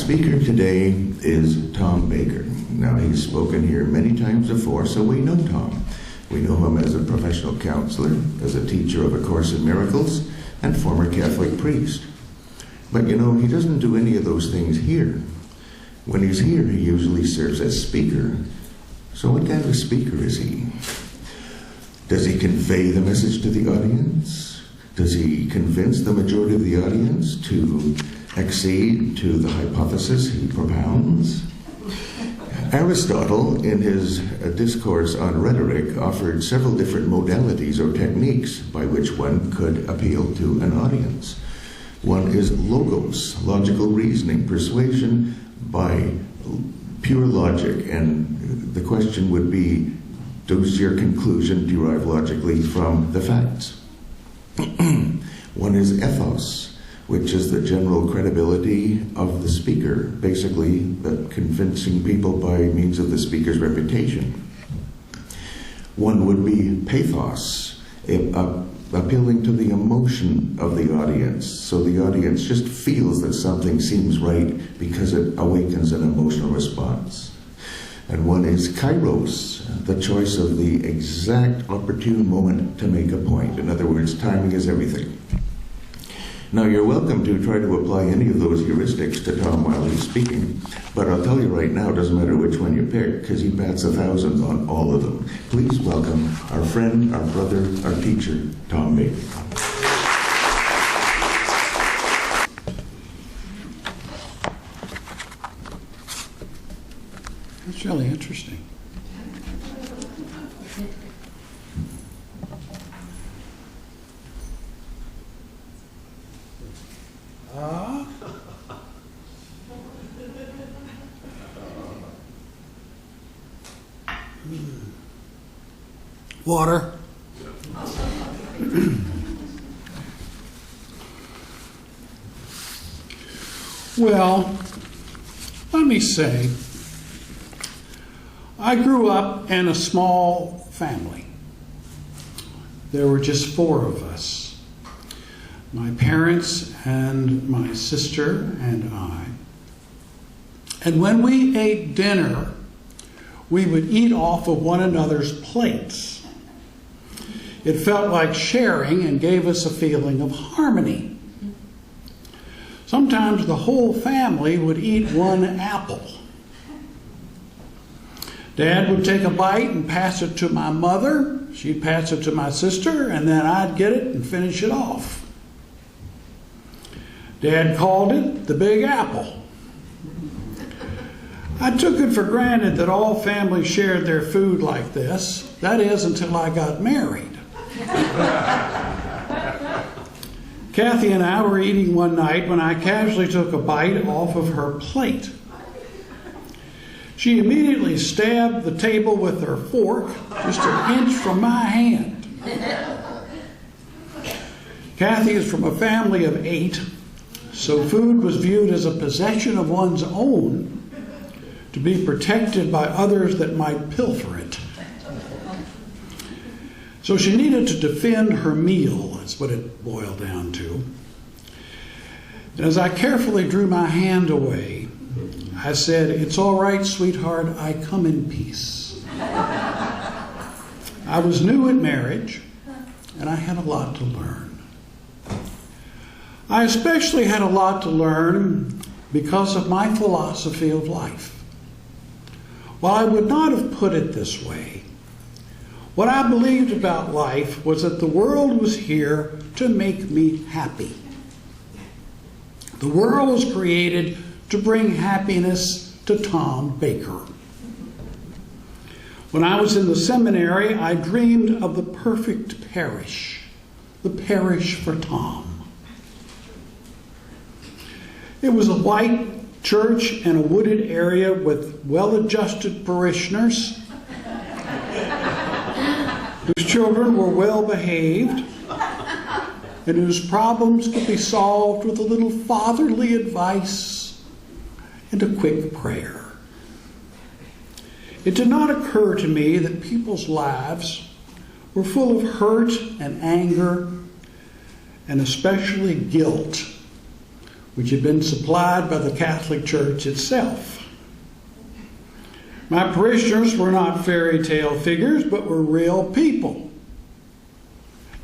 speaker today is Tom Baker. Now, he's spoken here many times before, so we know Tom. We know him as a professional counselor, as a teacher of A Course in Miracles, and former Catholic priest. But you know, he doesn't do any of those things here. When he's here, he usually serves as speaker. So what kind of speaker is he? Does he convey the message to the audience? Does he convince the majority of the audience to accede to the hypothesis he propounds? Aristotle, in his discourse on rhetoric, offered several different modalities or techniques by which one could appeal to an audience. One is logos, logical reasoning, persuasion by pure logic, and the question would be, does your conclusion derive logically from the facts? One is ethos, which is the general credibility of the speaker, basically convincing people by means of the speaker's reputation. One would be pathos, appealing to the emotion of the audience, so the audience just feels that something seems right because it awakens an emotional response. And one is kairos, the choice of the exact opportune moment to make a point. In other words, timing is everything. Now, you're welcome to try to apply any of those heuristics to Tom while he's speaking, but I'll tell you right now, it doesn't matter which one you pick, because he bats 1,000 on all of them. Please welcome our friend, our brother, our teacher, Tom Baker. That's really interesting. Water. Well, let me say, I grew up in a small family. There were just 4 of us. My parents and my sister and I. And when we ate dinner, we would eat off of one another's plates. It felt like sharing and gave us a feeling of harmony. Sometimes the whole family would eat one apple. Dad would take a bite and pass it to my mother. She'd pass it to my sister, and then I'd get it and finish it off. Dad called it the Big Apple. I took it for granted that all families shared their food like this. That is, until I got married. Kathy and I were eating one night when I casually took a bite off of her plate. She immediately stabbed the table with her fork just an inch from my hand. Kathy is from a family of 8, so food was viewed as a possession of one's own to be protected by others that might pilfer it. So she needed to defend her meal, that's what it boiled down to. And as I carefully drew my hand away, I said, "It's all right, sweetheart, I come in peace." I was new at marriage, and I had a lot to learn. I especially had a lot to learn because of my philosophy of life. While I would not have put it this way, what I believed about life was that the world was here to make me happy. The world was created to bring happiness to Tom Baker. When I was in the seminary, I dreamed of the perfect parish, the parish for Tom. It was a white church in a wooded area with well-adjusted parishioners whose children were well-behaved and whose problems could be solved with a little fatherly advice and a quick prayer. It did not occur to me that people's lives were full of hurt and anger and especially guilt which had been supplied by the Catholic Church itself. My parishioners were not fairy tale figures, but were real people.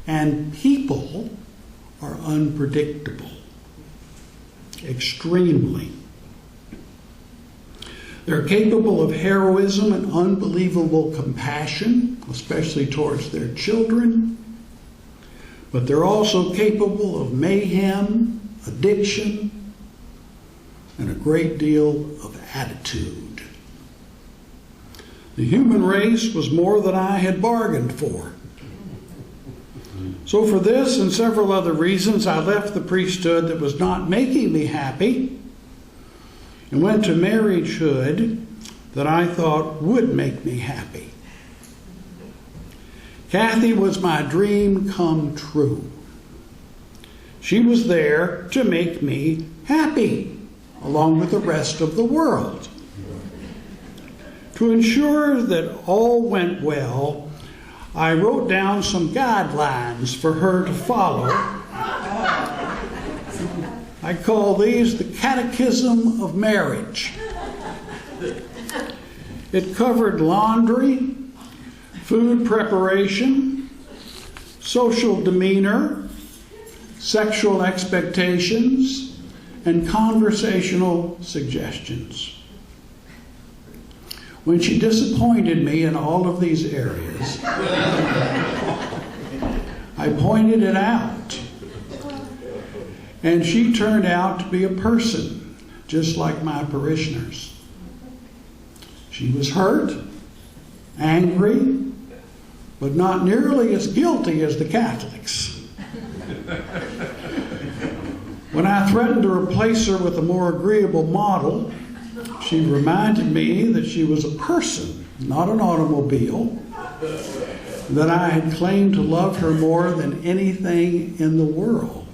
And people are unpredictable. Extremely. They're capable of heroism and unbelievable compassion, especially towards their children. But they're also capable of mayhem, addiction, and a great deal of attitude. The human race was more than I had bargained for. So for this and several other reasons, I left the priesthood that was not making me happy and went to marriagehood that I thought would make me happy. Kathy was my dream come true. She was there to make me happy, along with the rest of the world. To ensure that all went well, I wrote down some guidelines for her to follow. I call these the Catechism of Marriage. It covered laundry, food preparation, social demeanor, sexual expectations, and conversational suggestions. When she disappointed me in all of these areas, I pointed it out. And she turned out to be a person, just like my parishioners. She was hurt, angry, but not nearly as guilty as the Catholics. When I threatened to replace her with a more agreeable model, she reminded me that she was a person, not an automobile, that I had claimed to love her more than anything in the world.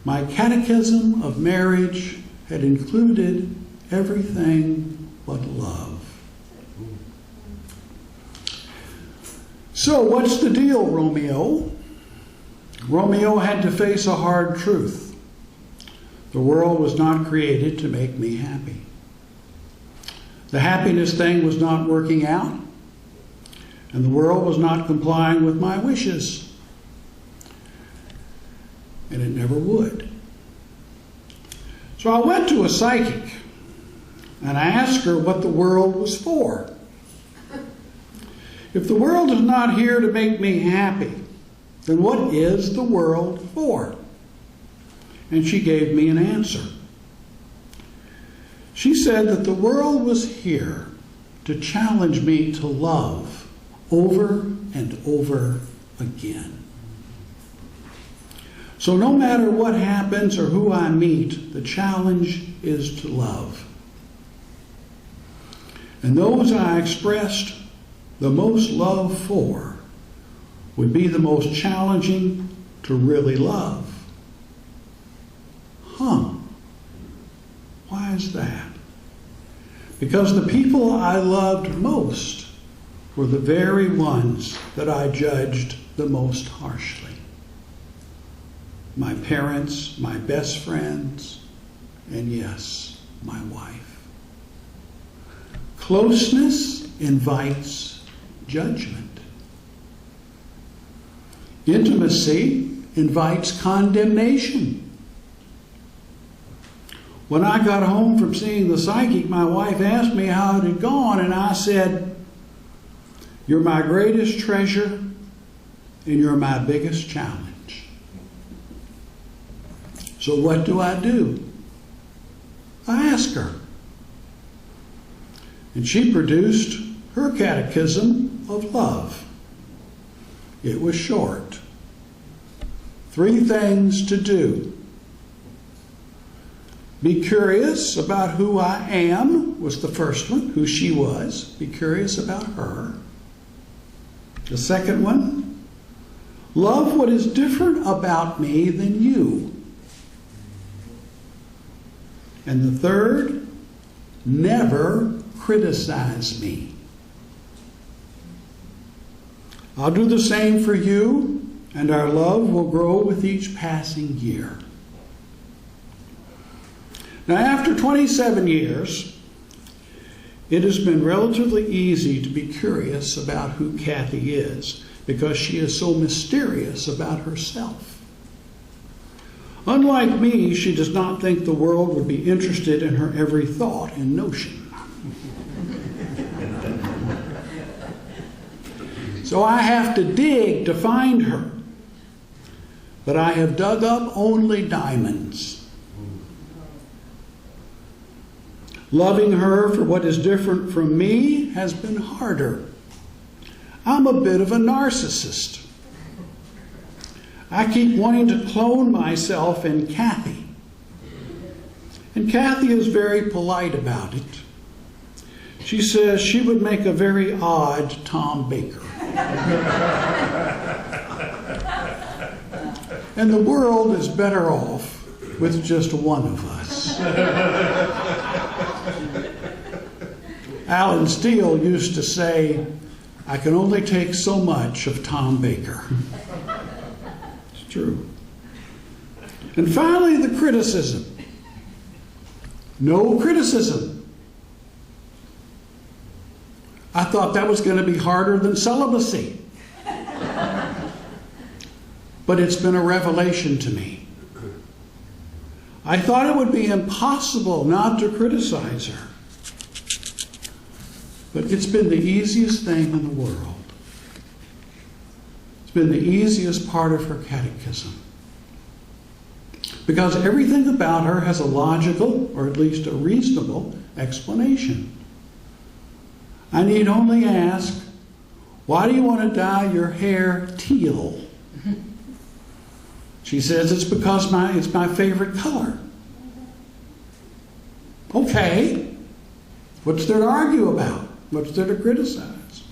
My Catechism of Marriage had included everything but love. So what's the deal, Romeo? Romeo had to face a hard truth. The world was not created to make me happy. The happiness thing was not working out, and the world was not complying with my wishes. And it never would. So I went to a psychic, and I asked her what the world was for. If the world is not here to make me happy, then what is the world for? And she gave me an answer. She said that the world was here to challenge me to love over and over again. So no matter what happens or who I meet, the challenge is to love. And those I expressed the most love for would be the most challenging to really love. Why is that? Because the people I loved most were the very ones that I judged the most harshly. My parents, my best friends, and yes, my wife. Closeness invites judgment. Intimacy invites condemnation. When I got home from seeing the psychic, my wife asked me how it had gone, and I said, "You're my greatest treasure, and you're my biggest challenge." So what do? I ask her. And she produced her Catechism of Love. It was short. 3 things to do. Be curious about who I am was the first one, who she was. Be curious about her. The second one, love what is different about me than you. And the third, never criticize me. I'll do the same for you, and our love will grow with each passing year. Now, after 27 years, it has been relatively easy to be curious about who Kathy is because she is so mysterious about herself. Unlike me, she does not think the world would be interested in her every thought and notion. So I have to dig to find her. But I have dug up only diamonds. Loving her for what is different from me has been harder. I'm a bit of a narcissist. I keep wanting to clone myself in Kathy. And Kathy is very polite about it. She says she would make a very odd Tom Baker. And the world is better off with just one of us. Alan Steele used to say, I can only take so much of Tom Baker. It's true. And finally, the criticism. No criticism. I thought that was going to be harder than celibacy. But it's been a revelation to me. I thought it would be impossible not to criticize her. But it's been the easiest thing in the world. It's been the easiest part of her catechism. Because everything about her has a logical, or at least a reasonable, explanation. I need only ask, why do you want to dye your hair teal? She says it's because it's my favorite color. Okay. What's there to argue about? What's there to criticize?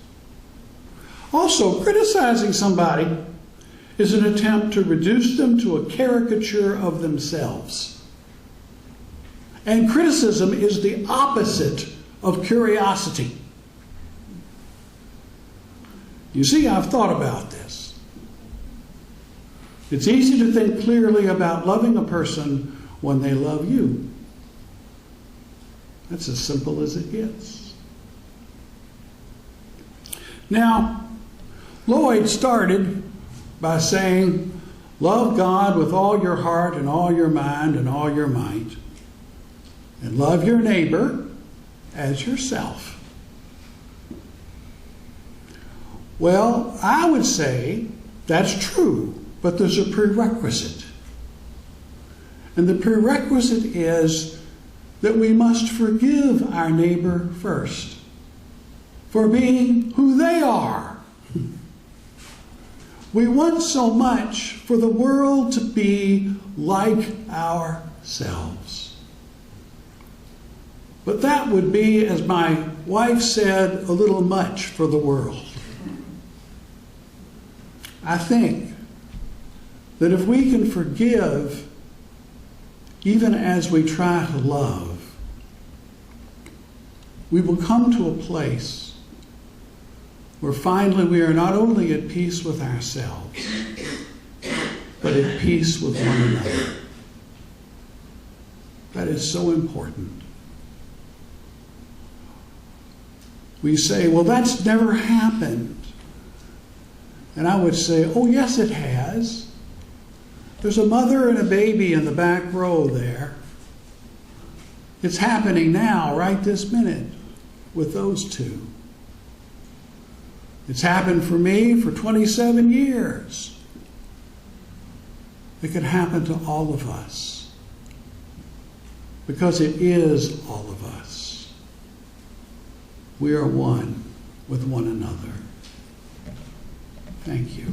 Also, criticizing somebody is an attempt to reduce them to a caricature of themselves. And criticism is the opposite of curiosity. You see, I've thought about this. It's easy to think clearly about loving a person when they love you. That's as simple as it gets. Now, Lloyd started by saying, love God with all your heart and all your mind and all your might, and love your neighbor as yourself. Well, I would say that's true, but there's a prerequisite. And the prerequisite is that we must forgive our neighbor first for being who they are. We want so much for the world to be like ourselves. But that would be, as my wife said, a little much for the world. I think that if we can forgive, even as we try to love, we will come to a place where finally we are not only at peace with ourselves, but at peace with one another. That is so important. We say, well, that's never happened. And I would say, oh, yes, it has. There's a mother and a baby in the back row there. It's happening now, right this minute, with those two. It's happened for me for 27 years. It could happen to all of us. Because it is all of us. We are one with one another. Thank you.